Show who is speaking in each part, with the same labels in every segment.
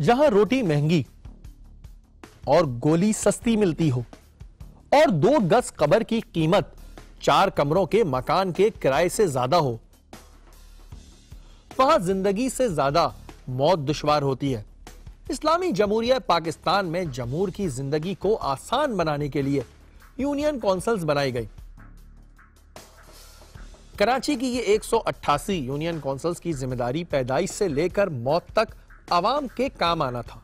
Speaker 1: जहां रोटी महंगी और गोली सस्ती मिलती हो और 2 गज कब्र की कीमत 4 कमरों के मकान के किराए से ज्यादा हो, वहां जिंदगी से ज्यादा मौत दुश्वार होती है। इस्लामी जमहूरिया पाकिस्तान में जमूर की जिंदगी को आसान बनाने के लिए यूनियन काउंसिल्स बनाई गई। कराची की ये 188 यूनियन काउंसिल्स की जिम्मेदारी पैदाइश से लेकर मौत तक आवाम के काम आना था।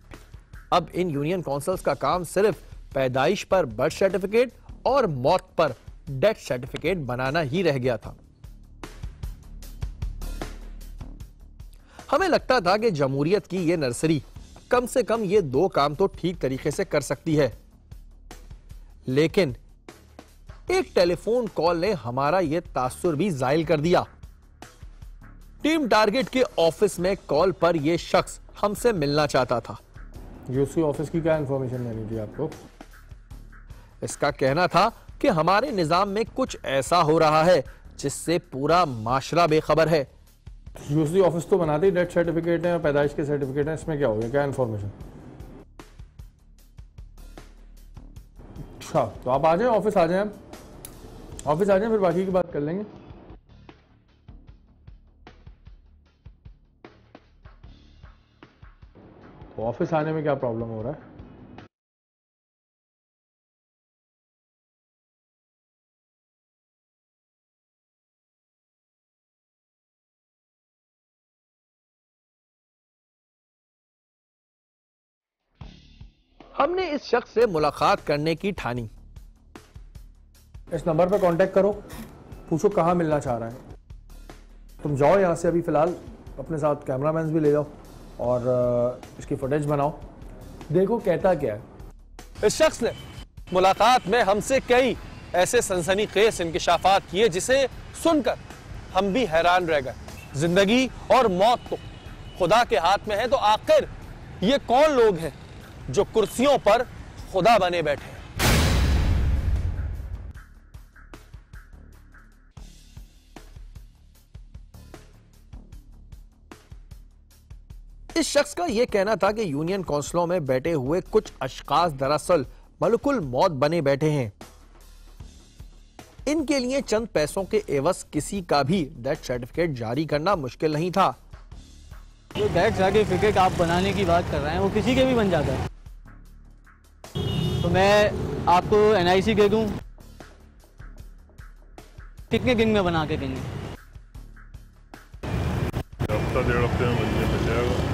Speaker 1: अब इन यूनियन काउंसिल्स का काम सिर्फ पैदाइश पर बर्थ सर्टिफिकेट और मौत पर डेथ सर्टिफिकेट बनाना ही रह गया था। हमें लगता था कि जमहूरियत की ये नर्सरी कम से कम ये 2 काम तो ठीक तरीके से कर सकती है, लेकिन एक टेलीफोन कॉल ने हमारा यह तासुर भी जायल कर दिया। टीम टारगेट के ऑफिस में कॉल पर यह शख्स हमसे मिलना चाहता था।
Speaker 2: यूसी ऑफिस की क्या इंफॉर्मेशन लेनी थी आपको?
Speaker 1: इसका कहना था कि हमारे निजाम में कुछ ऐसा हो रहा है जिससे पूरा माशरा बेखबर है।
Speaker 2: यूसी ऑफिस तो बनाते ही डेथ सर्टिफिकेट है, पैदाइश के सर्टिफिकेट है, इसमें क्या हो गया? क्या इंफॉर्मेशन? अच्छा, तो आप आ जाए, ऑफिस आ जाए, ऑफिस आ जाए, फिर बाकी की बात कर लेंगे। तो ऑफिस आने में क्या प्रॉब्लम हो रहा है?
Speaker 1: हमने इस शख्स से मुलाकात करने की ठानी।
Speaker 2: इस नंबर पर कांटेक्ट करो, पूछो कहाँ मिलना चाह रहा है। तुम जाओ यहाँ से अभी फ़िलहाल, अपने साथ कैमरामैन भी ले जाओ और इसकी फुटेज बनाओ, देखो कहता क्या है।
Speaker 1: इस शख्स ने मुलाकात में हमसे कई ऐसे सनसनीखेज इंकिशाफात किए जिसे सुनकर हम भी हैरान रह गए। जिंदगी और मौत तो खुदा के हाथ में है, तो आखिर ये कौन लोग हैं जो कुर्सियों पर खुदा बने बैठे हैं? इस शख्स का यह कहना था कि यूनियन काउंसिलों में बैठे हुए कुछ अशखास दरअसल मलकुल मौत बने बैठे हैं। इनके लिए चंद पैसों के एवज किसी का भी डेथ सर्टिफिकेट जारी करना मुश्किल नहीं था।
Speaker 3: जो डेथ सर्टिफिकेट आप बनाने की बात कर रहे हैं वो किसी के भी बन जाता है। तो मैं आपको एनआईसी दे दूं, कितने दिन में बना के देंगे?
Speaker 4: हफ्ता 1.5 हफ्ते में बन जाएगा।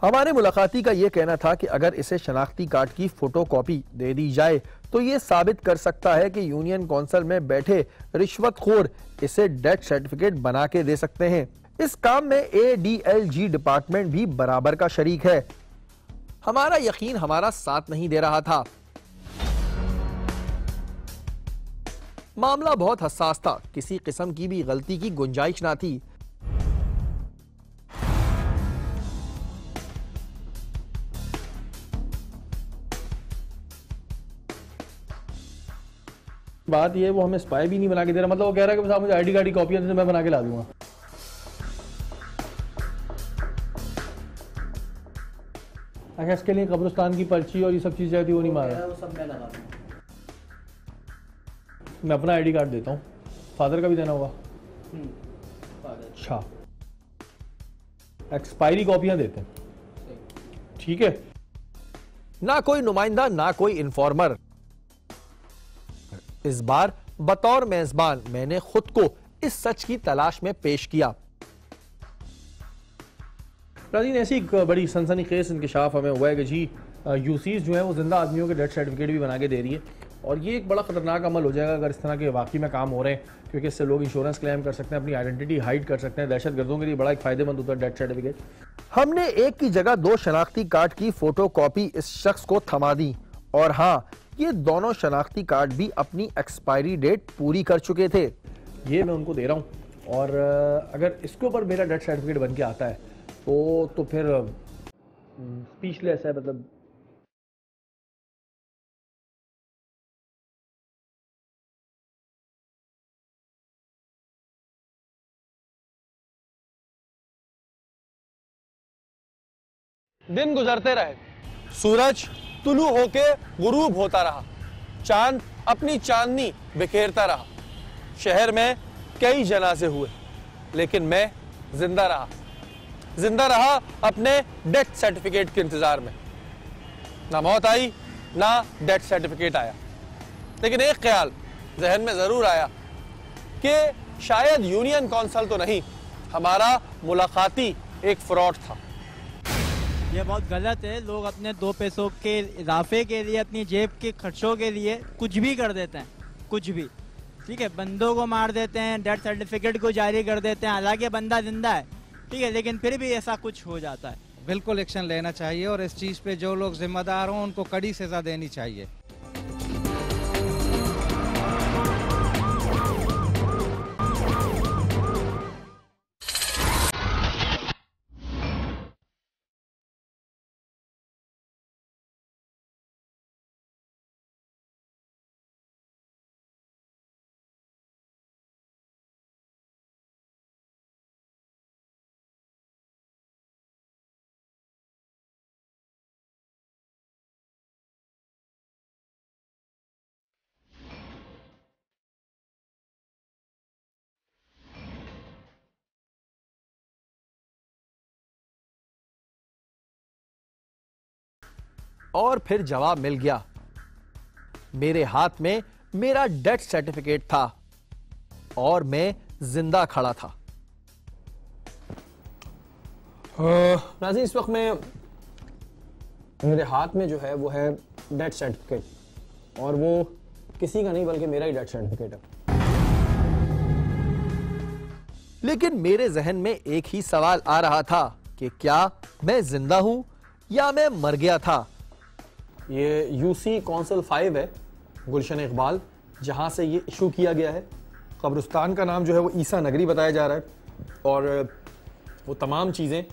Speaker 1: हमारे मुलाकाती का यह कहना था कि अगर इसे शनाख्ती कार्ड की फोटोकॉपी दे दी जाए तो यह साबित कर सकता है कि यूनियन काउंसिल में बैठे रिश्वतखोर इसे डेथ सर्टिफिकेट बना के दे सकते हैं। इस काम में ADLG डिपार्टमेंट भी बराबर का शरीक है। हमारा यकीन हमारा साथ नहीं दे रहा था। मामला बहुत हसास था, किसी किस्म की भी गलती की गुंजाइश ना थी।
Speaker 2: बात ये, वो हमें स्पाई भी नहीं बना के दे रहा। मतलब वो कह रहा है कि बस आप मुझे आईडी कार्ड की कॉपी दे, मैं बना के ला दूंगा। अच्छा, इसके लिए कब्रिस्तान की पर्ची और ये सब चीज़ चाहिए, वो नहीं मारा।
Speaker 3: वो सब मैं लगा दूंगा।
Speaker 2: मैं अपना आईडी कार्ड देता हूँ, फादर का भी देना होगा। अच्छा, एक्सपायरी कॉपियां देते हैं, ठीक है।
Speaker 1: ना कोई नुमाइंदा ना कोई इन्फॉर्मर। इस बार बतौर मेजबान मैंने खुद को इस सच की तलाश में पेश किया।
Speaker 2: नाज़रीन, ऐसी एक बड़ी सनसनीखेज इंकशाफ हमें हुआ है कि जी यूसीज जो है वो जिंदा आदमियों के डेथ सर्टिफिकेट भी बना के दे रही है, और ये एक बड़ा खतरनाक अमल हो जाएगा अगर इस तरह के वाकई में काम हो रहे हैं, क्योंकि इससे लोग इंश्योरेंस क्लेम कर सकते हैं, अपनी आइडेंटिटी हाइड कर सकते हैं। दहशतगर्दों के लिए बड़ा एक फायदेमंद होता है डेथ सर्टिफिकेट।
Speaker 1: हमने एक की जगह 2 शनाख्ती कार्ड की फोटोकॉपी इस शख्स को थमा दी, और हाँ, ये दोनों शनाख्ती कार्ड भी अपनी एक्सपायरी डेट पूरी कर चुके थे।
Speaker 2: ये मैं उनको दे रहा हूँ, और अगर इसके ऊपर मेरा डेथ सर्टिफिकेट बन के आता है तो फिर स्पीचलेस है। मतलब
Speaker 1: दिन गुजरते रहे, सूरज तुलू होके गुरूब होता रहा, चांद अपनी चांदनी बिखेरता रहा। शहर में कई जनाजे हुए, लेकिन मैं जिंदा रहा अपने डेथ सर्टिफिकेट के इंतजार में। ना मौत आई, ना डेथ सर्टिफिकेट आया, लेकिन एक ख्याल जहन में जरूर आया कि शायद यूनियन कौंसिल तो नहीं, हमारा मुलाकाती एक फ्रॉड था।
Speaker 5: ये बहुत गलत है। लोग अपने 2 पैसों के इजाफे के लिए, अपनी जेब के खर्चों के लिए कुछ भी कर देते हैं, कुछ भी। ठीक है, बंदों को मार देते हैं, डेथ सर्टिफिकेट को जारी कर देते हैं, हालांकि बंदा जिंदा है, ठीक है, लेकिन फिर भी ऐसा कुछ हो जाता है।
Speaker 6: बिल्कुल एक्शन लेना चाहिए और इस चीज़ पे जो लोग जिम्मेदार हों उनको कड़ी सजा देनी चाहिए।
Speaker 1: और फिर जवाब मिल गया। मेरे हाथ में मेरा डेथ सर्टिफिकेट था और मैं जिंदा खड़ा था। नाज़रीन, इस वक्त में मेरे हाथ में जो है वो है डेथ सर्टिफिकेट, और वो किसी का नहीं बल्कि मेरा ही डेथ सर्टिफिकेट है। लेकिन मेरे जहन में एक ही सवाल आ रहा था कि क्या मैं जिंदा हूं या मैं मर गया था। ये यूसी कौंसिल 5 है, गुलशन इकबाल, जहां से ये इशू किया गया है। कब्रिस्तान का नाम जो है वो ईसा नगरी बताया जा रहा है, और वो तमाम चीज़ें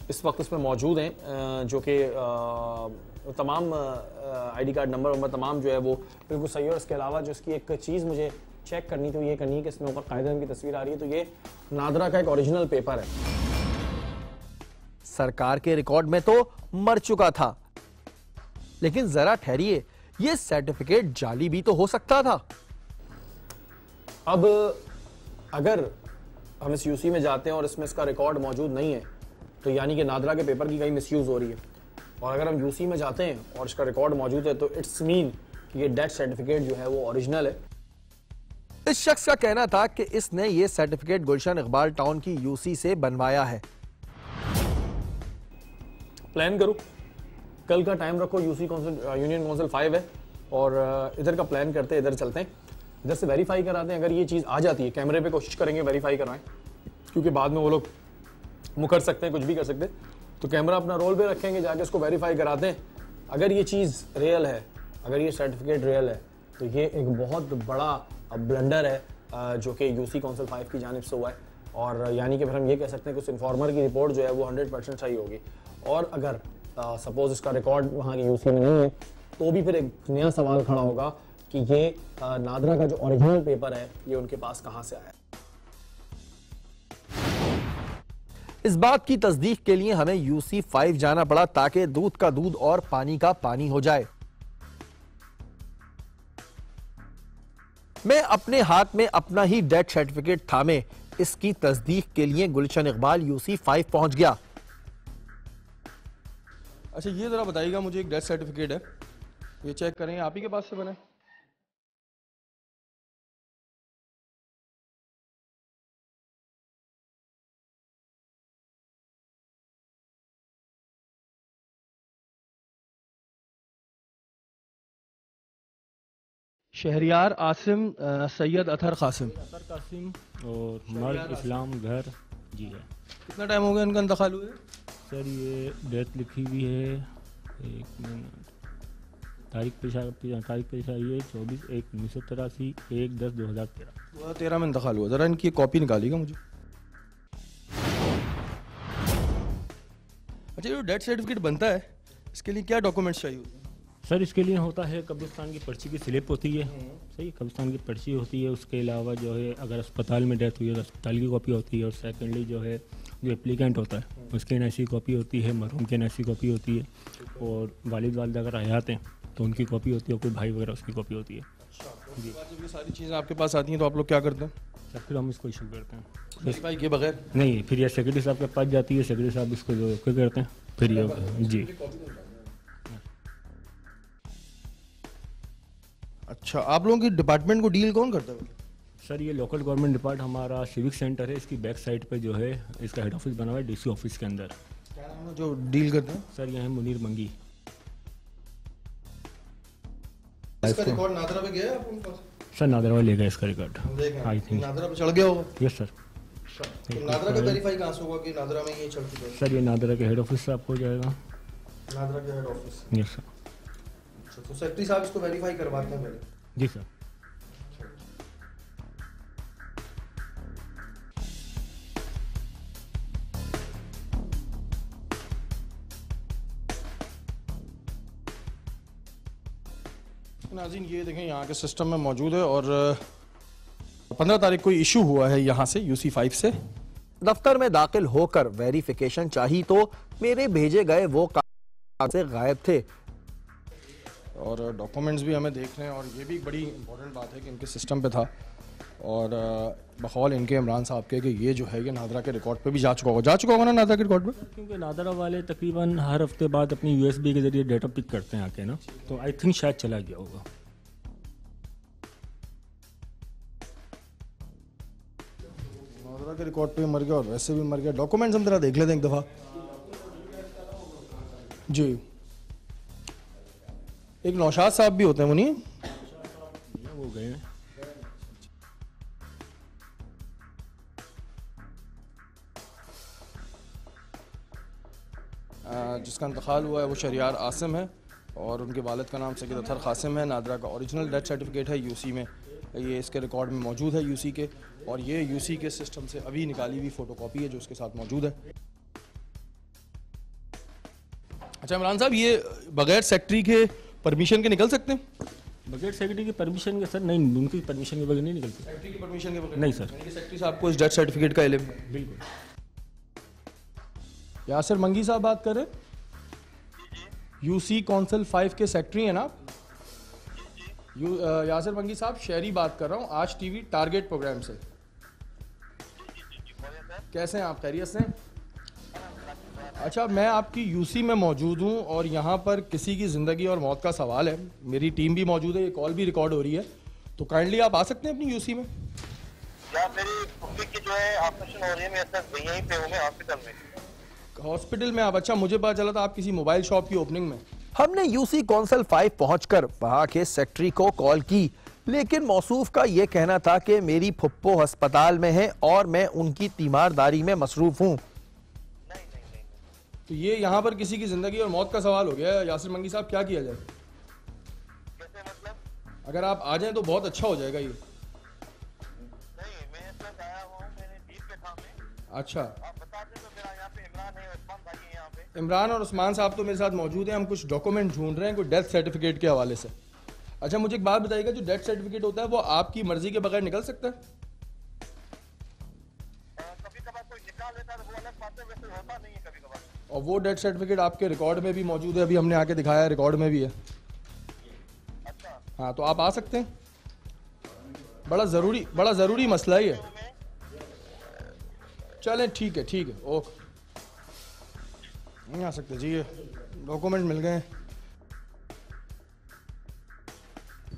Speaker 1: इस वक्त इसमें मौजूद हैं, जो कि तमाम आईडी कार्ड नंबर तमाम जो है वो बिल्कुल सही है। और इसके अलावा जो इसकी एक चीज़ मुझे चेक करनी थी, ये करनी है कि इसमें ऊपर कायदे की तस्वीर आ रही है, तो ये नादरा का एक ओरिजिनल पेपर है। सरकार के रिकॉर्ड में तो मर चुका था, लेकिन जरा ठहरिए, ये सर्टिफिकेट जाली भी तो हो सकता था। अब अगर हम इस यूसी में जाते हैं और इसमें इसका रिकॉर्ड मौजूद नहीं है, तो यानी कि नादरा के पेपर की कहीं मिसयूज हो रही है। और अगर हम यूसी में जाते हैं और इसका रिकॉर्ड मौजूद है, तो इट्स मीन कि ये डेथ सर्टिफिकेट जो है वो ओरिजिनल है। इस शख्स का कहना था कि इसने ये सर्टिफिकेट गुलशन इकबाल टाउन की यूसी से बनवाया है। प्लान करो, कल का टाइम रखो, यूसी कौंसिल यूनियन कौंसिल 5 है, और इधर का प्लान करते हैं, इधर चलते हैं, इधर से वेरीफाई कराते हैं। अगर ये चीज़ आ जाती है, कैमरे पे कोशिश करेंगे वेरीफाई करवाएं, क्योंकि बाद में वो लोग मुकर सकते हैं, कुछ भी कर सकते हैं। तो कैमरा अपना रोल पे रखेंगे, जाके इसको वेरीफाई कराते हैं। अगर ये चीज़ रियल है, अगर ये सर्टिफिकेट रियल है, तो ये एक बहुत बड़ा ब्लंडर है जो कि यूसी कौंसिल 5 की जानिब से हुआ है। और यानी कि फिर हम ये कह सकते हैं कि उस इन्फॉर्मर की रिपोर्ट जो है वो 100% सही होगी। और अगर सपोज इसका रिकॉर्ड वहाँ की यूसी में नहीं है, तो भी फिर एक नया सवाल खड़ा होगा कि ये नादरा का जो ओरिजिनल पेपर है ये उनके पास कहाँ से आया। इस बात की तस्दीक के लिए हमें यूसी 5 जाना पड़ा, ताकि दूध का दूध और पानी का पानी हो जाए। मैं अपने हाथ में अपना ही डेथ सर्टिफिकेट थामे इसकी तस्दीक के लिए गुलशन इकबाल यूसी 5 पहुंच गया।
Speaker 2: अच्छा, ये जरा बताइएगा मुझे, एक डेथ सर्टिफिकेट है, ये चेक करें, आप ही के पास से बना है? शहरियार आसिम सैयद अतर कासिम
Speaker 7: और मर्द इस्लाम घर जी है।
Speaker 2: कितना टाइम हो गया इनका इंतकाल हुए?
Speaker 7: सर ये डेट लिखी हुई है, एक मिनट, तारीख पेश आई है 24/1/1983, 1/10/2013।
Speaker 2: 2013 में इंतकाल हुआ। जरा इनकी कॉपी निकालिएगा मुझे। अच्छा, ये डेथ सर्टिफिकेट बनता है, इसके लिए क्या डॉक्यूमेंट्स चाहिए होते हैं?
Speaker 7: सर इसके लिए होता है कब्रिस्तान की पर्ची की स्लिप होती है, सही, कब्रिस्तान की पर्ची होती है। उसके अलावा जो है अगर अस्पताल में डेथ हुई है तो अस्पताल की कॉपी होती है, और सेकेंडली जो है जो एप्लीकेंट होता है उसकी NIC कॉपी होती है, मरहूम की NIC कॉपी होती है, और वालिद वालिदा अगर हयात हैं तो उनकी कॉपी होती है, और कोई भाई वगैरह उसकी कॉपी होती है।
Speaker 2: जी, जब ये सारी चीज़ें आपके पास आती हैं तो आप लोग क्या करते हैं?
Speaker 7: सर फिर हम इसको इशू करते हैं।
Speaker 2: वेरीफाई के बगैर?
Speaker 7: नहीं, फिर ये सेक्रेटरी साहब के पास जाती है, सेक्रेटरी साहब इसको जो क्या करते हैं फिर ये जी।
Speaker 2: अच्छा, आप लोगों की डिपार्टमेंट को डील कौन करता है?
Speaker 7: सर ये लोकल गवर्नमेंट डिपार्ट हमारा सिविक सेंटर है, इसकी बैक साइड पे जो है इसका हेड ऑफिस बना हुआ है DC ऑफिस के अंदर।
Speaker 2: क्या नाम है जो डील करते हैं?
Speaker 7: सर ये है मुनीर मंगी।
Speaker 2: इसका रिकॉर्ड नादरा पे गया है आपके पास?
Speaker 7: सर नादरा वाले ले गए इसका रिकॉर्ड, आई थिंक।
Speaker 2: नादरा पे चढ़ गया होगा?
Speaker 7: Yes sir.
Speaker 2: तो नादरा का वेरीफाई कहाँ से होगा कि नादरा में ये चल चुका है?
Speaker 7: सर ये नादरा के हेड ऑफिस से आपको हो जाएगा।
Speaker 2: नादरा के हेड ऑफिस?
Speaker 7: Yes sir.
Speaker 2: अच्छा, तो सेक्रेटरी साहब इसको वेरीफाई करवाते हैं पहले?
Speaker 7: जी सर।
Speaker 2: नाज़रीन ये देखें यहाँ के सिस्टम में मौजूद है, और 15 तारीख को इशू हुआ है यहाँ से UC5 से।
Speaker 1: दफ्तर में दाखिल होकर वेरिफिकेशन चाहिए तो मेरे भेजे गए वो कागज से गायब थे,
Speaker 2: और डॉक्यूमेंट्स भी हमें देख रहे हैं, और ये भी एक बड़ी इंपॉर्टेंट बात है कि इनके सिस्टम पे था, और बकौल इनके इमरान साहब के कि ये जो है ये नादरा के रिकॉर्ड पे भी जा चुका होगा ना नादरा के रिकॉर्ड पे?
Speaker 7: क्योंकि नादरा वाले तकरीबन हर हफ्ते बाद अपनी USB के जरिए डेटा पिक करते हैं आके ना, तो आई थिंक शायद चला गया होगा।
Speaker 2: नादरा के रिकॉर्ड पे मर गया और वैसे भी मर गया। डॉक्यूमेंट्स हम जरा देख लेते हैं एक दफ़ा। जी, एक नौशाद साहब भी होते हैं मुनी?
Speaker 7: वो गए हैं।
Speaker 2: जिसका इंतकाल हुआ है वो शरियार आसिम है, और उनके वालिद का नाम सैयद अतहर कासिम है। नादरा का ओरिजिनल डेथ सर्टिफिकेट है UC में, ये इसके रिकॉर्ड में मौजूद है UC के, और ये UC के सिस्टम से अभी निकाली हुई फ़ोटोकॉपी है जो उसके साथ मौजूद है। अच्छा इमरान साहब, ये बगैर सेक्रेटरी के परमिशन के निकल सकते हैं?
Speaker 7: बगैर सेक्रेटरी की परमिशन के सर नहीं, उनकी परमिशन के बगैर नहीं निकलती।
Speaker 2: सेक्रेटरी की परमिशन के बगैर
Speaker 7: नहीं सर।
Speaker 2: सेक्रेटरी साहब को इस डेथ सर्टिफिकेट का इल्म?
Speaker 7: बिल्कुल।
Speaker 2: यासिर मंगी साहब बात कर रहे हैं? UC कौंसिल 5 के सेक्रेटरी हैं ना आप? यासिर मंगी साहब, शहरी बात कर रहा हूँ, आज TV टारगेट प्रोग्राम से। कैसे हैं आप, खैरियत से? अच्छा, मैं आपकी UC में मौजूद हूँ, और यहाँ पर किसी की ज़िंदगी और मौत का सवाल है। मेरी टीम भी मौजूद है, ये कॉल भी रिकॉर्ड हो रही है, तो काइंडली आप आ सकते हैं अपनी UC में?
Speaker 8: यार मेरी पुप्पी की जो है ऑपरेशन हो रही है, मैं यहीं पे हूँ, मैं हॉस्पिटल में।
Speaker 2: हॉस्पिटल में आप? अच्छा, मुझे पता चला था आप किसी मोबाइल शॉप की ओपनिंग में।
Speaker 1: हमने UC कौंसिल 5 पहुंचकर वहां के सेक्रेटरी को कॉल की, लेकिन मौसूफ का यह कहना था कि मेरी फुप्पो अस्पताल में है और मैं उनकी तीमारदारी में मसरूफ हूँ।
Speaker 2: तो ये यहाँ पर किसी की जिंदगी और मौत का सवाल हो गया है। यासिर मंगी साहब, क्या किया जाए?
Speaker 8: कैसे मतलब?
Speaker 2: अगर आप आ जाएं तो बहुत अच्छा हो जाएगा ये।
Speaker 8: नहीं, मैं इस वक्त आया हुआ हूँ, मैंने जीप पे था मैं।
Speaker 2: अच्छा,
Speaker 8: आप बता दें तो मेरा यहाँ पे इमरान है, उस्मान भाई है यहाँ पे।
Speaker 2: इमरान और उस्मान साहब तो मेरे साथ मौजूद हैं, हम कुछ डॉक्यूमेंट ढूंढ रहे हैं कोई डेथ सर्टिफिकेट के हवाले से। अच्छा, मुझे एक बात बताइएगा, जो डेथ सर्टिफिकेट होता है वो आपकी मर्जी के बगैर निकल सकता है?
Speaker 8: कभी कभार कोई निकाल लेता है तो वो अलग बात है, वैसे होता नहीं है कभी कभार।
Speaker 2: और वो डेथ सर्टिफिकेट आपके रिकॉर्ड में भी मौजूद है, अभी हमने आके दिखाया है, रिकॉर्ड में भी है।
Speaker 8: अच्छा,
Speaker 2: हाँ, तो आप आ सकते हैं, बड़ा ज़रूरी मसला है ये। चलें, ठीक है, ओके। नहीं आ सकते जी, ये डॉक्यूमेंट मिल गए हैं,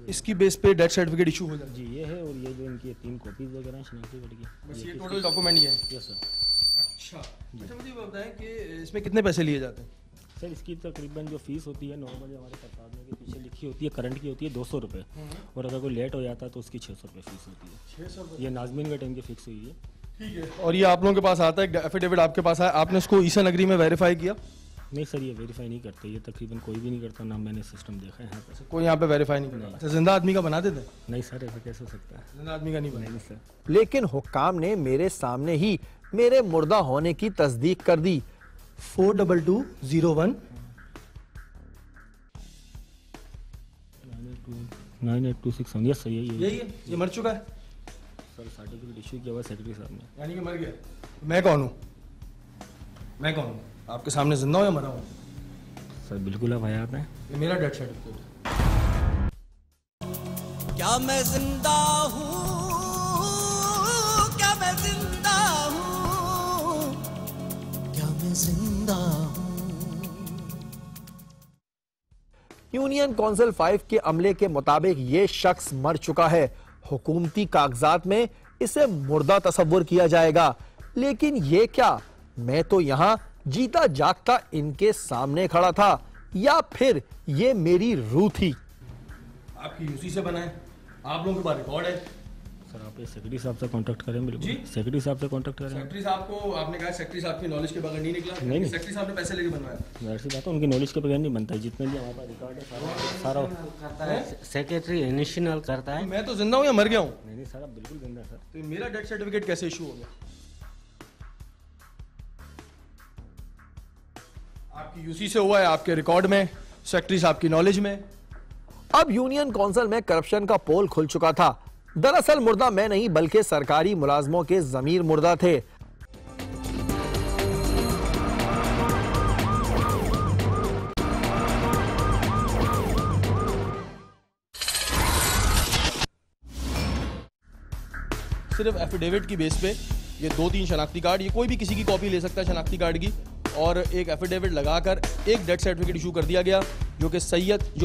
Speaker 2: इसकी बेस पे डेथ सर्टिफिकेट इशू हो जाए
Speaker 7: जी। ये है, और ये जो इनकी 3 कॉपीज वगैरह हैं शनाख्ती कार्ड की,
Speaker 2: बस ये टोटल डॉक्यूमेंट ही है।
Speaker 7: Yes sir.
Speaker 2: अच्छा, मुझे ये बताएं कि इसमें कितने पैसे लिए जाते हैं?
Speaker 7: सर इसकी तकरीबन जो फीस होती है नॉर्मली हमारे सरकार में के पीछे लिखी होती है, करंट की होती है 200 रुपये, और अगर कोई लेट हो जाता है तो उसकी 600 रुपये फीस होती है।
Speaker 2: 600 रुपये?
Speaker 7: ये नाजमीन का टाइम की फिक्स हुई है।
Speaker 2: ठीक है। और ये आप लोगों के पास आता है एफिडेविट, आपके पास आया, आपने इसको ईसा नगरी में वेरीफाई किया?
Speaker 7: नहीं सर, ये वेरीफाई नहीं करते, ये तकरीबन कोई भी नहीं करता, ना मैंने सिस्टम देखा है यहाँ पर।
Speaker 2: कोई यहाँ पे वेरीफाई नहीं करता? अच्छा, जिंदा आदमी का बना देते हैं?
Speaker 7: नहीं सर, ऐसा कैसे हो सकता है?
Speaker 2: जिंदा आदमी का नहीं बना?
Speaker 7: नहीं सर।
Speaker 1: लेकिन हुक्काम ने मेरे सामने ही मेरे मुर्दा होने की तस्दीक कर दी।
Speaker 2: 42201
Speaker 7: 9826। यस सर, यही
Speaker 2: यही है, ये मर चुका है
Speaker 7: सर। सर्टिफिकेट इशू किया हुआ सेक्रेटरी साहब ने।
Speaker 2: यानी कि मर गया। मैं कौन हूँ? मैं कौन हूँ? आपके सामने जिंदा हूँ या मरा हूँ?
Speaker 7: सर बिल्कुल आप हयात हैं।
Speaker 2: ये मेरा डेथ सर्टिफिकेट।
Speaker 9: क्या मैं जिंदा हूँ, क्या मैं जिंदा हूँ, क्या मैं जिंदा हूँ।
Speaker 1: यूनियन काउंसिल 5 के अमले के मुताबिक ये शख्स मर चुका है। हुकूमती कागजात में इसे मुर्दा तस्वुर किया जाएगा, लेकिन ये क्या, मैं तो यहां जीता जागता इनके सामने खड़ा था, या फिर ये मेरी रूह थी?
Speaker 2: आपकी यूसी से बना है, आप लोगों के पास रिकॉर्ड है।
Speaker 7: सर आप सेक्रेटरी साहब से कांटेक्ट करें। बिल्कुल
Speaker 2: जी?
Speaker 7: सेक्रेटरी साहब से कांटेक्ट करें।
Speaker 2: सेक्रेटरी साहब को आपने कहा सेक्रेटरी साहब की नॉलेज के बगैर नहीं निकला?
Speaker 7: नहीं।
Speaker 2: सेक्रेटरी साहब ने पैसे लेके बनवाया?
Speaker 7: वैसी बात है, उनकी नॉलेज के बगैर नहीं बनता है। जितने भी हमारे पास रिकॉर्ड है सारा
Speaker 10: करता है सेक्रेटरी इनिशियल करता है।
Speaker 2: मैं तो जिंदा हूँ या मर गया हूँ?
Speaker 7: नहीं सर, आप बिल्कुल जिंदा सर।
Speaker 2: तो मेरा डेथ सर्टिफिकेट कैसे इशू हो गया? आपकी यूसी से हुआ है, आपके रिकॉर्ड में, सेक्रेटरी साहब की नॉलेज में।
Speaker 1: अब यूनियन काउंसिल में करप्शन का पोल खुल चुका था। दरअसल मुर्दा मैं नहीं बल्कि सरकारी मुलाजमों के जमीर मुर्दा थे।
Speaker 2: सिर्फ एफिडेविट की बेस पे ये 2-3 शनाख्ती कार्ड, ये कोई भी किसी की कॉपी ले सकता है शनाख्ती कार्ड की, और एक एफिडेविट लगाकर एक डेथ सर्टिफिकेट इशू कर दिया गया, जो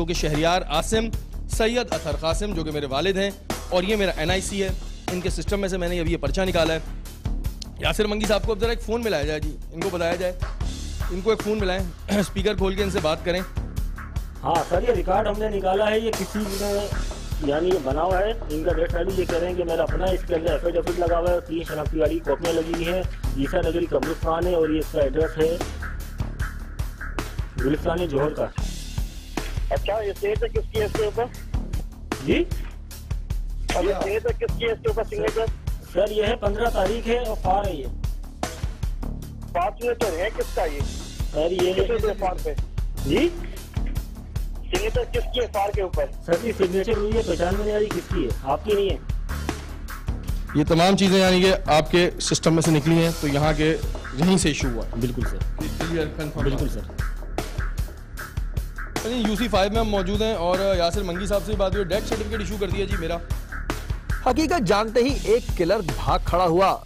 Speaker 2: कि शहरियार आसिम, सैयद अतहर कासिम जो कि मेरे वालिद हैं, और ये मेरा NIC है। इनके सिस्टम में से मैंने अभी ये पर्चा निकाला है। यासिर मंगी साहब को अब जरा एक फ़ोन मिलाया जाए जी, इनको बताया जाए, इनको एक फ़ोन मिलाएं, स्पीकर खोल के इनसे बात करें।
Speaker 7: हाँ सर, ये रिकॉर्ड हमने निकाला है, ये किसी ने यानी ये बना हुआ है, इनका डेट साइड ये कह रहे हैं कि मेरा अपना, इसके अंदर एफिडेविट लगा हुआ है, 3 शनाख्ती वाली कॉपियाँ लगी हुई हैं, ईसा नगरी कब्रिस्तान है, और ये इसका एड्रेस है गुलिस्तान जोहर का।
Speaker 8: अच्छा, ये सेहत है किसकी है इसके ऊपर?
Speaker 7: जी
Speaker 8: ये सेहत है किसकी है इसके ऊपर सिग्नेचर?
Speaker 7: सर ये है 15 तारीख है, और फार है ये
Speaker 8: 5 सिग्नेचर है किसका ये?
Speaker 7: सर ये
Speaker 8: फार पे
Speaker 7: जी
Speaker 8: सिग्नेचर किसकी है फार के ऊपर?
Speaker 7: सर की सिग्नेचर हुई है, पहचान में नहीं किसकी है, आपकी नहीं है।
Speaker 2: ये तमाम चीज़ें यानी कि आपके सिस्टम में से निकली हैं, तो यहाँ के यहीं से इशू हुआ है।
Speaker 7: बिल्कुल सर, बिल्कुल सर।
Speaker 2: यूसी 5 में हम मौजूद हैं और यासिर मंगी साहब से बात हुई, डेथ सर्टिफिकेट इशू कर दिया जी मेरा।
Speaker 1: हकीकत जानते ही एक किलर भाग खड़ा हुआ,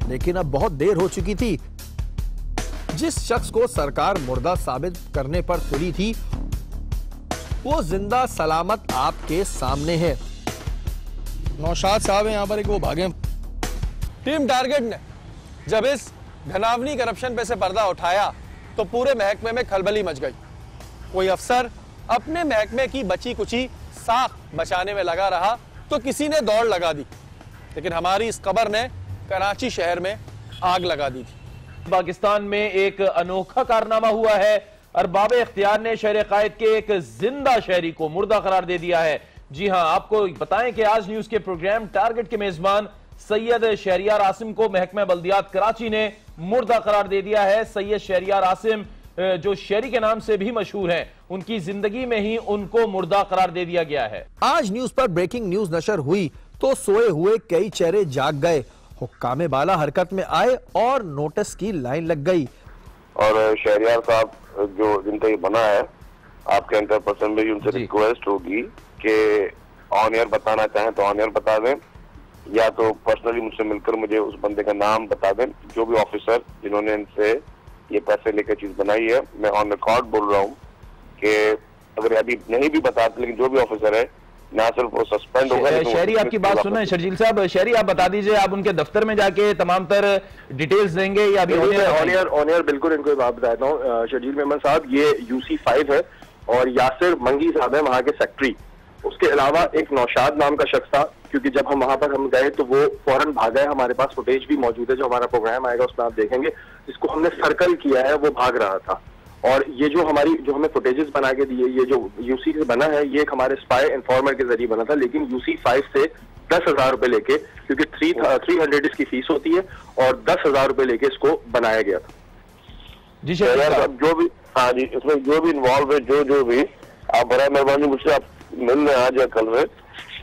Speaker 1: लेकिन अब बहुत देर हो चुकी थी। जिस शख्स को सरकार मुर्दा साबित करने पर तुली थी, वो जिंदा सलामत आपके सामने है।
Speaker 2: नौशाद साहब हैं यहाँ पर, एक वो भागे।
Speaker 1: टीम टारगेट ने जब इस घनावनी करप्शन पे से पर्दा उठाया तो पूरे महकमे में खलबली मच गई। कोई अफसर अपने महकमे की बची कुची साख बचाने में लगा रहा तो किसी ने दौड़ लगा दी, लेकिन हमारी इस खबर ने कराची शहर में आग लगा दी थी।
Speaker 11: पाकिस्तान में एक अनोखा कारनामा हुआ है। अरबाब इख्तियार ने शहर कायद के एक जिंदा शहरी को मुर्दा करार दे दिया है। जी हां, आपको बताएं कि आज न्यूज के प्रोग्राम टारगेट के मेजबान सैयद शहरियार आसिम को महकमा बल्दियात कराची ने मुर्दा करार दे दिया है। सैयद शहरियार आसिम जो शहरी के नाम से भी मशहूर हैं, उनकी जिंदगी में ही उनको मुर्दा करार दे दिया गया है।
Speaker 1: आज न्यूज पर ब्रेकिंग न्यूज नशर हुई तो सोए हुए कई चेहरे जाग गए, हुक्कामे बाला हरकत में आए और नोटिस की लाइन लग गई।
Speaker 8: और शहरियार साहब जो जिनका ये बना है, आपके एंकर पर्सन भी उनसे रिक्वेस्ट होगी कि ऑन एयर बताना चाहें तो ऑन एयर बता दें, या तो पर्सनली मुझसे मिलकर मुझे उस बंदे का नाम बता दें, जो भी ऑफिसर जिन्होंने इनसे ये पैसे लेकर चीज बनाई है। मैं ऑन रिकॉर्ड बोल रहा हूँ कि अगर अभी नहीं भी बताते, लेकिन जो भी ऑफिसर है ना सिर्फ वो सस्पेंड होगा।
Speaker 11: शहरी आपकी बात सुना है शर्जील साहब, शहरी आप बता दीजिए, आप उनके दफ्तर में जाके तमाम तर डिटेल्स देंगे या अभी
Speaker 8: ऑन एयर बिल्कुल इनको बात बताता हूँ। शर्जील मेमन साहब, ये UC 5 है और यासिर मंगी साहब है वहाँ के सेक्रेटरी। उसके अलावा एक नौशाद नाम का शख्स था, क्योंकि जब हम वहां पर हम गए तो वो फौरन भागा है। हमारे पास फुटेज भी मौजूद है, जो हमारा प्रोग्राम आएगा उसमें आप देखेंगे। जिसको हमने सर्कल किया है वो भाग रहा था। और ये जो हमें फुटेजेस बना के दिए, ये जो UC से बना है, ये एक हमारे स्पाई इन्फॉर्मर के जरिए बना था, लेकिन UC 5 से 10,000 रुपए लेके, क्योंकि 300 इसकी फीस होती है, और 10,000 रुपए लेके इसको बनाया गया था।
Speaker 11: जी शहरियार
Speaker 8: जो भी, हाँ जी, इसमें जो भी इन्वॉल्व है, जो भी, आप बड़ा मेहरबानी मुझसे आप मिल रहे आज या कल में,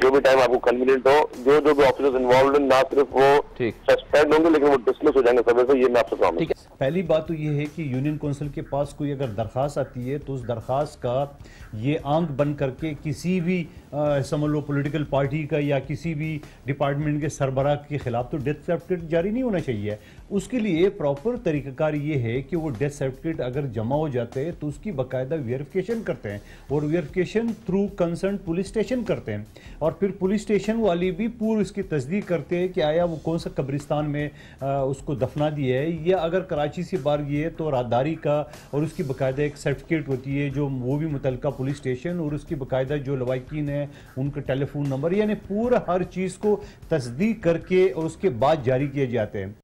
Speaker 8: जो भी टाइम आपको कन्वीनियंट हो, जो भी ऑफिसर्स इन्वॉल्व हैं ना सिर्फ वो सस्पेंड होंगे लेकिन वो डिसमिस हो जाएंगे सर्विस से, ये मैं आपसे प्रॉमिस।
Speaker 12: पहली बात तो ये है कि यूनियन काउंसिल के पास कोई अगर दरखास्त आती है तो उस दरखास्त का ये आंक बन करके किसी भी समझ लो पॉलिटिकल पार्टी का या किसी भी डिपार्टमेंट के सरबराह के खिलाफ तो डेथ सर्टिफिकेट जारी नहीं होना चाहिए। उसके लिए प्रॉपर तरीकाकार ये है कि वो डेथ सर्टिफिकेट अगर जमा हो जाते हैं तो उसकी बाकायदा वेरिफिकेशन करते हैं और verification through concern police station करते हैं और फिर पुलिस स्टेशन वाले भी पूरी इसकी तस्दीक करते हैं कि आया वो कौन सा कब्रिस्तान में उसको दफना दिया है, या अगर कराची से बाहर गई है तो राहदारी का और उसकी बाकायदा एक सर्टिफिकेट होती है जो वो भी मुतल्लिका पुलिस स्टेशन और उसकी बाकायदा जो लवाकिन है उनका टेलीफोन नंबर, यानी पूरा हर चीज को तस्दीक करके और उसके बाद जारी किए जाते हैं।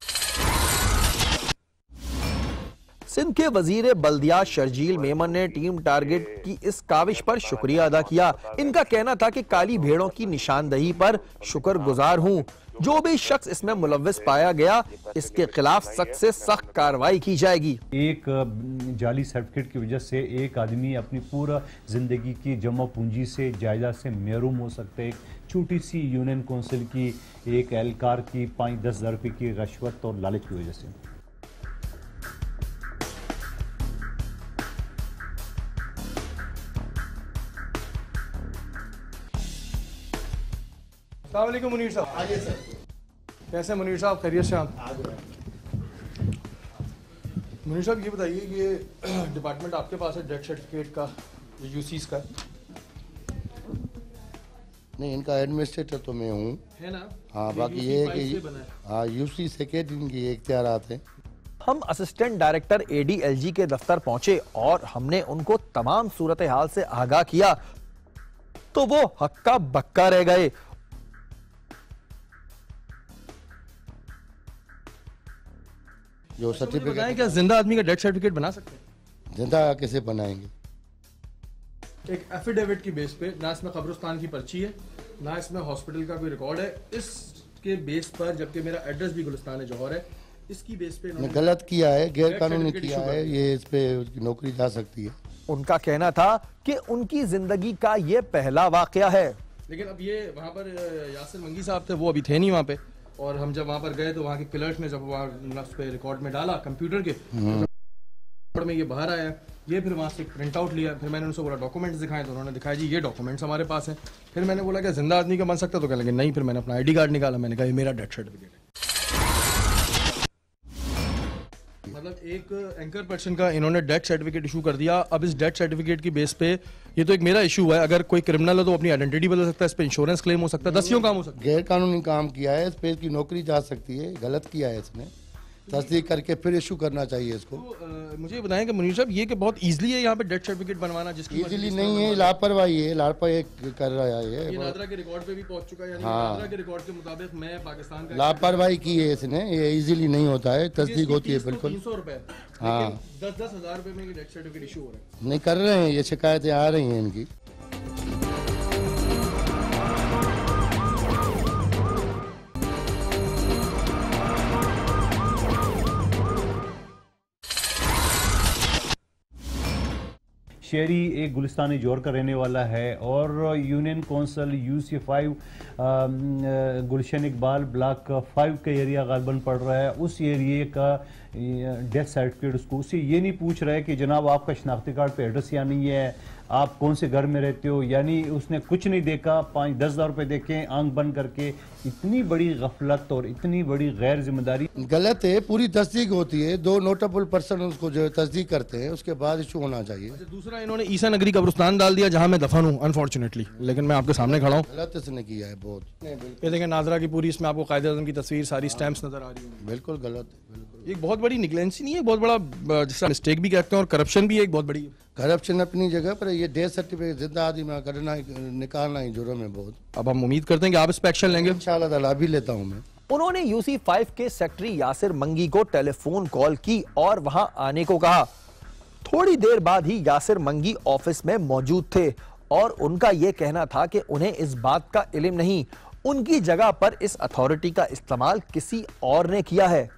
Speaker 1: सिंध के वजीर बल्दिया शर्जील मेमन ने टीम टारगेट की इस काविश पर शुक्रिया अदा किया। इनका कहना था कि काली भेड़ों की निशानदही पर शुक्रगुजार हूं। जो भी शख्स इसमें मुलव्विस पाया गया इसके खिलाफ सख्त से सख्त कार्रवाई की जाएगी।
Speaker 12: एक जाली सर्टिफिकेट की वजह से एक आदमी अपनी पूरा जिंदगी की जमा पूंजी से जायदाद से महरूम हो सकता है। एक छोटी सी यूनियन काउंसिल की एक एहलकार की 5-10 हज़ार रुपये की रिश्वत और लालच की वजह से।
Speaker 2: अस्सलाम वालेकुम मुनीर साहब। आइए सर। कैसे मुनीर साहब, खैरियत से आप? मुनीर साहब ये बताइए, ये डिपार्टमेंट आपके पास है डेथ सर्टिफिकेट का, यूसीस का?
Speaker 13: नहीं, इनका एडमिनिस्ट्रेटर तो मैं हूँ,
Speaker 2: है ना?
Speaker 13: हाँ, बाकी ये है कि हाँ यूसी सेक्रेटरी इनकी इख्तियारात हैं।
Speaker 1: हम असिस्टेंट डायरेक्टर ADLG के दफ्तर पहुंचे और हमने उनको तमाम सूरत हाल से आगाह किया तो वो हक्का बक्का रह गए।
Speaker 13: जो सर्टिफिकेट,
Speaker 2: क्या जिंदा आदमी का डेथ सर्टिफिकेट बना सकते हैं?
Speaker 13: जिंदा कैसे बनाएंगे?
Speaker 2: एक एफिडेविट की बेस पे, ना इसमें कब्रिस्तान की पर्ची है ना इसमें हॉस्पिटल का कोई रिकॉर्ड है, इसके बेस पर, जबकि मेरा एड्रेस भी गुलिस्तान है जौहर है, इसकी बेस पे
Speaker 13: ने गलत किया है, गैर कानूनी किया है, ये इस पे नौकरी जा सकती है।
Speaker 1: उनका कहना था कि उनकी जिंदगी का ये पहला वाकया है।
Speaker 2: लेकिन अब ये वहाँ पर यासिर मंगी साहब थे, वो अभी थे नहीं वहाँ पे, और हम जब वहाँ पर गए तो वहाँ के क्लर्क ने जब वहाँ उस पे रिकॉर्ड में डाला कंप्यूटर के, तो में ये बाहर आया, ये फिर वहाँ से प्रिंट आउट लिया, फिर मैंने उनसे बोला डॉक्यूमेंट्स दिखाएं, तो उन्होंने दिखाया जी ये डॉक्यूमेंट्स हमारे पास हैं। फिर मैंने बोला कि जिंदा आदमी का बन सकता है, तो कहने लगे नहीं। फिर मैंने अपना ID कार्ड निकाला, मैंने कहा ये मेरा डेथ सर्टिफिकेट है। मतलब एक एंकर पर्सन का इन्होंने डेथ सर्टिफिकेट इशू कर दिया। अब इस डेथ सर्टिफिकेट की बेस पे, ये तो एक मेरा इशू है, अगर कोई क्रिमिनल है तो अपनी आइडेंटिटी बदल सकता है, इस पे इंश्योरेंस क्लेम हो सकता है, 10 काम हो सकता है।
Speaker 13: गैर कानूनी काम किया है, इस पे इसकी नौकरी जा सकती है, गलत किया है इसने, तस्दीक करके फिर इशू करना चाहिए इसको।
Speaker 2: तो मुझे बताएं कि मुनीर साहब, ये कि बहुत इजीली है यहाँ पे डेथ सर्टिफिकेट बनवाना, जिसकी
Speaker 13: इजीली नहीं है, लापरवाही है, लापरवाही कर रहा है
Speaker 2: ये नादरा के रिकॉर्ड पे भी पहुंच चुका है, यानी
Speaker 13: हाँ,
Speaker 2: नादरा के रिकॉर्ड के मुताबिक मैं पाकिस्तान का
Speaker 13: लापरवाही की है इसने, ये इजीली नहीं होता है, तस्दीक होती है बिल्कुल।
Speaker 2: 300 रुपए,
Speaker 13: हाँ,
Speaker 2: 10-10 हज़ार रुपए में डेथ सर्टिफिकेट इशू हो रहा है।
Speaker 13: नहीं कर रहे हैं, ये शिकायतें आ रही हैं इनकी।
Speaker 12: शेरी एक गुलिस्तानी जोर का रहने वाला है और यूनियन काउंसिल UC5 गुलशन इकबाल ब्लॉक 5 का एरिया गालबन पड़ रहा है। उस एरिए का डेथ सर्टिफिकेट उसको उससे ये नहीं पूछ रहा है कि जनाब आपका शनाख्ती कार्ड पे एड्रेस या नहीं है, आप कौन से घर में रहते हो, यानी उसने कुछ नहीं देखा, 5-10 हज़ार रुपये देखे आंख बंद करके। इतनी बड़ी गफलत और इतनी बड़ी गैर जिम्मेदारी
Speaker 13: गलत है। पूरी तस्दीक होती है, 2 नोटेबल पर्सन उसको जो तस्दीक करते हैं, उसके बाद इशू होना चाहिए।
Speaker 2: अच्छा, दूसरा इन्होंने ईसा नगरी कब्रिस्तान डाल दिया जहां मैं दफन हूं अनफॉर्चुनेटली, लेकिन मैं आपके सामने खड़ा हूं।
Speaker 13: गलत इसने किया है बहुत।
Speaker 2: ये देखें नादरा की पूरी, इसमें आपको कायदे आज़म की तस्वीर, सारी स्टैम्प्स नजर आ रही है।
Speaker 13: बिल्कुल गलत है, बिल्कुल।
Speaker 2: एक बहुत बड़ी निगलेंसी नहीं है, बहुत बड़ा जिसका मिस्टेक भी कहते हैं, और करप्शन भी एक बहुत बड़ी है।
Speaker 13: करप्शन अपनी जगह पर, ये डेथ सर्टिफिकेट जिंदा आदमी में करना निकालना ही जुर्म है बहुत।
Speaker 2: अब हम उम्मीद करते हैं कि आप इस पे एक्शन लेंगे
Speaker 13: इंशाल्लाह ताला। अभी लेता हूं मैं।
Speaker 1: उन्होंने UC5 के सेक्रेटरी यासिर मंगी को टेलीफोन कॉल की और वहां आने को कहा। थोड़ी देर बाद ही यासिर मंगी ऑफिस में मौजूद थे और उनका यह कहना था कि उन्हें इस बात का इल्म नहीं, उनकी जगह पर इस अथॉरिटी का इस्तेमाल किसी और ने किया है।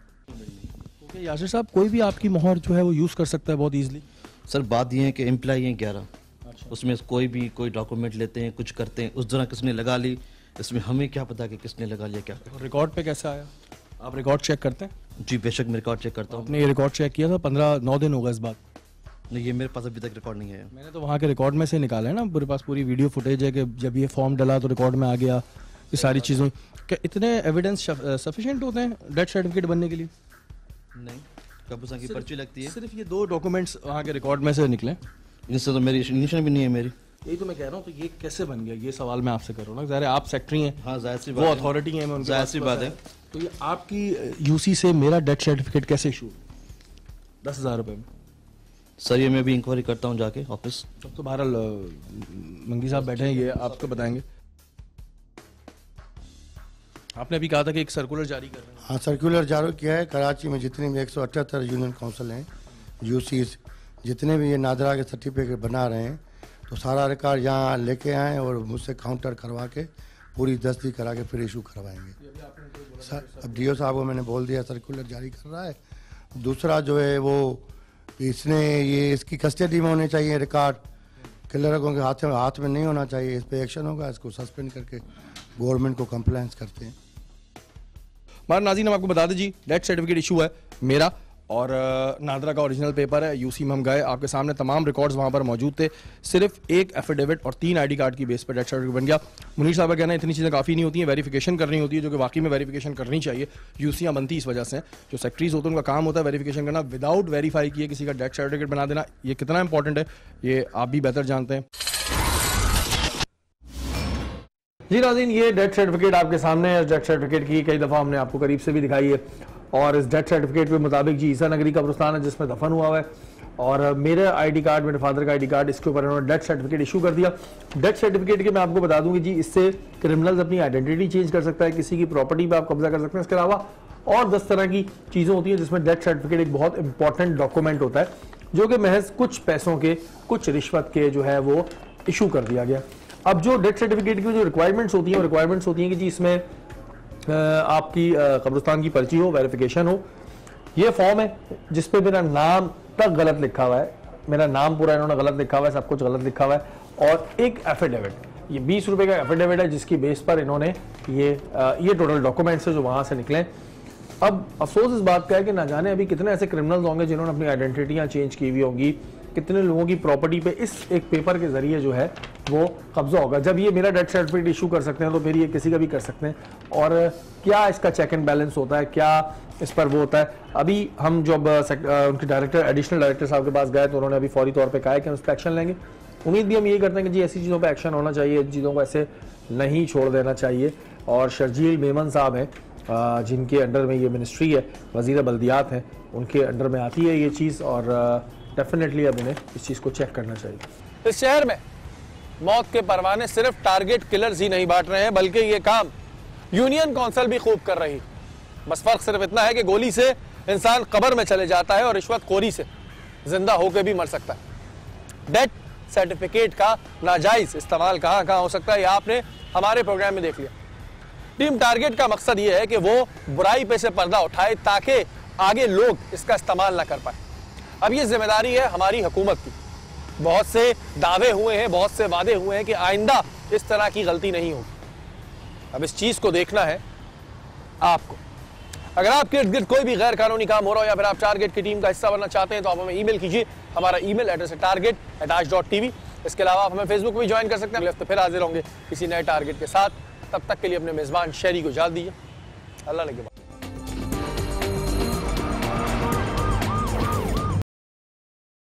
Speaker 2: यासिर साहब, कोई भी आपकी मोहर जो है वो यूज कर सकता है बहुत इजीली।
Speaker 14: सर बात यह है कि एम्प्लॉई हैं 11, उसमें कोई डॉक्यूमेंट लेते हैं, कुछ करते हैं, उस दौरान किसने लगा ली, इसमें हमें क्या पता कि किसने लगा लिया क्या।
Speaker 2: रिकॉर्ड पे कैसे आया? आप रिकॉर्ड चेक करते हैं?
Speaker 14: जी बेशक मैं रिकॉर्ड चेक करता हूँ।
Speaker 2: आपने ये रिकॉर्ड चेक किया था? 15-9 दिन होगा इस बात?
Speaker 14: नहीं, ये मेरे पास अभी तक रिकॉर्ड नहीं है।
Speaker 2: मैंने तो वहाँ के रिकॉर्ड में से निकाला है ना, मेरे पास पूरी वीडियो फुटेज है कि जब ये फॉर्म डला तो रिकॉर्ड में आ गया, ये सारी चीज़ों। क्या इतने एविडेंस सफिशिएंट होते हैं डेथ सर्टिफिकेट बनने के लिए?
Speaker 14: नहीं, कब्रिस्तान की पर्ची लगती है।
Speaker 2: सिर्फ ये 2 डॉक्यूमेंट्स वहाँ के रिकॉर्ड में से निकले?
Speaker 14: इनसे तो मेरी इनिशियल भी नहीं है मेरी।
Speaker 2: यही तो मैं कह रहा हूँ, तो ये कैसे बन गया, ये सवाल मैं आपसे कर रहा हूँ ना। ज़ाहिर है आप सेक्रेटरी हैं,
Speaker 14: हाँ जाहिर सी
Speaker 2: वो
Speaker 14: बात है,
Speaker 2: अथॉरिटी है, मैं
Speaker 14: जाहिर सी बात है।
Speaker 2: तो ये आपकी यूसी से मेरा डेथ सर्टिफिकेट कैसे इशू? 10,000 रुपये में?
Speaker 14: सर ये मैं भी इंक्वायरी करता हूँ जाके ऑफिस।
Speaker 2: अब तो बहरहाल मंगी साहब बैठे हैं, ये आपको बताएंगे। आपने अभी कहा था कि एक सर्कुलर जारी कर रहे हैं।
Speaker 13: हाँ, सर्कुलर जारी किया है। कराची में जितने भी 178 यूनियन काउंसिल हैं, यूसीज, जितने भी ये नादरा के सर्टिफिकेट बना रहे हैं, तो सारा रिकॉर्ड यहाँ लेके आए और मुझसे काउंटर करवा के पूरी तस्दीक करा के फिर इशू करवाएंगे। सर अब डीओ साहब को मैंने बोल दिया, सर्कुलर जारी कर रहा है। दूसरा जो है वो इसने ये इसकी कस्टडी में होने चाहिए रिकॉर्ड, क्लर्कों के हाथ में नहीं होना चाहिए। इस पर एक्शन होगा, इसको सस्पेंड करके गवर्नमेंट को कंप्लेंट्स करते हैं।
Speaker 2: हमारा नाज़रीन, हम आपको बता दें जी, डेथ सर्टिफिकेट इशू है मेरा और नादरा का ओरिजिनल पेपर है। यूसी में हम गए, आपके सामने तमाम रिकॉर्ड्स वहाँ पर मौजूद थे। सिर्फ एक एफिडेविट और 3 आईडी कार्ड की बेस पर डेथ सर्टिफिकेट बन गया। मुनीर साहब का कहना है इतनी चीज़ें काफ़ी नहीं होती हैं, वेरिफिकेशन करनी होती है, जो कि वाकई में वेरिफिकेशन करनी चाहिए। यूसियाँ बनती इस वजह से, जो सेक्रेटरीज होते हैं उनका काम होता है वेरिफिकेशन करना। विदाउट वेरीफाई किए किसी का डेथ सर्टिफिकेट बना देना, ये कितना इंपॉर्टेंट है ये आप भी बेहतर जानते हैं। जी नाज़रीन, ये डेथ सर्टिफिकेट आपके सामने है। डेथ सर्टिफिकेट की कई दफ़ा हमने आपको करीब से भी दिखाई है और इस डेथ सर्टिफिकेट के मुताबिक जी ईसा नगरी कब्रिस्तान है जिसमें दफन हुआ है और मेरे आईडी कार्ड, मेरे फादर का आईडी कार्ड, इसके ऊपर इन्होंने डेथ सर्टिफिकेट इशू कर दिया। डेथ सर्टिफिकेट के मैं आपको बता दूं कि जी इससे क्रिमिनल्स अपनी आइडेंटिटी चेंज कर सकता है, किसी की प्रॉपर्टी पर आप कब्जा कर सकते हैं। इसके अलावा और 10 तरह की चीज़ें होती हैं जिसमें डेथ सर्टिफिकेट एक बहुत इंपॉर्टेंट डॉक्यूमेंट होता है, जो कि महज कुछ पैसों के, कुछ रिश्वत के जो है वो इशू कर दिया गया। अब जो डेथ सर्टिफिकेट की जो रिक्वायरमेंट्स होती हैं, वो रिक्वायरमेंट्स होती हैं कि जी इसमें आपकी कब्रिस्तान की पर्ची हो, वेरिफिकेशन हो। ये फॉर्म है जिस पे मेरा नाम तक गलत लिखा हुआ है, मेरा नाम पूरा इन्होंने गलत लिखा हुआ है, सब कुछ गलत लिखा हुआ है। और एक एफिडेविट, ये 20 रुपए का एफिडेविट है जिसकी बेस पर इन्होंने ये टोटल डॉक्यूमेंट्स है जो वहां से निकले। अब अफसोस इस बात का है कि ना जाने अभी कितने ऐसे क्रिमिनल्स होंगे जिन्होंने अपनी आइडेंटिटियां चेंज की हुई होंगी, कितने लोगों की प्रॉपर्टी पे इस एक पेपर के जरिए जो है वो कब्जा होगा। जब ये मेरा डेथ सर्टिफिकेट इशू कर सकते हैं तो फिर ये किसी का भी कर सकते हैं। और क्या इसका चेक एंड बैलेंस होता है, क्या इस पर वो होता है। अभी हम जब उनके डायरेक्टर, एडिशनल डायरेक्टर साहब के पास गए तो उन्होंने अभी फौरी तौर पर कहा है कि हम इस पर एक्शन लेंगे। उम्मीद भी हम यही करते हैं कि जी ऐसी चीज़ों पर एक्शन होना चाहिए, इन चीज़ों को ऐसे नहीं छोड़ देना चाहिए। और शर्जील मेमन साहब हैं जिनके अंडर में ये मिनिस्ट्री है, वज़ीर बल्दियात हैं, उनके अंडर में आती है ये चीज़ और डेफिनेटली अब इन्हें इस चीज़ को चेक करना चाहिए।
Speaker 1: इस शहर में मौत के परवाने सिर्फ टारगेट किलर्स ही नहीं बांट रहे हैं, बल्कि ये काम यूनियन काउंसिल भी खूब कर रही है। बस फर्क सिर्फ इतना है कि गोली से इंसान कब्र में चले जाता है और रिश्वतखोरी से जिंदा होकर भी मर सकता है। डेथ सर्टिफिकेट का नाजायज इस्तेमाल कहाँ कहाँ हो सकता है, यह आपने हमारे प्रोग्राम में देख लिया। टीम टारगेट का मकसद यह है कि वो बुराई पे से पर्दा उठाए ताकि आगे लोग इसका इस्तेमाल ना कर पाए। अब ये जिम्मेदारी है हमारी हुकूमत की। बहुत से दावे हुए हैं, बहुत से वादे हुए हैं कि आइंदा इस तरह की गलती नहीं होगी। अब इस चीज को देखना है आपको। अगर आपके इर्द गिर्द कोई भी गैर कानूनी काम हो रहा हो या फिर आप टारगेट की टीम का हिस्सा बनना चाहते हैं तो आप हमें ईमेल कीजिए। हमारा ईमेल एड्रेस है target@aaj.tv। इसके अलावा आप हमें फेसबुक पर भी ज्वाइन कर सकते हैं। अगले हफ्ते फिर हाजिर होंगे किसी नए टारगेट के साथ। तब तक के लिए अपने मेजबान शहरी को इजाज़त दीजिए। अल्लाह ने के बाद।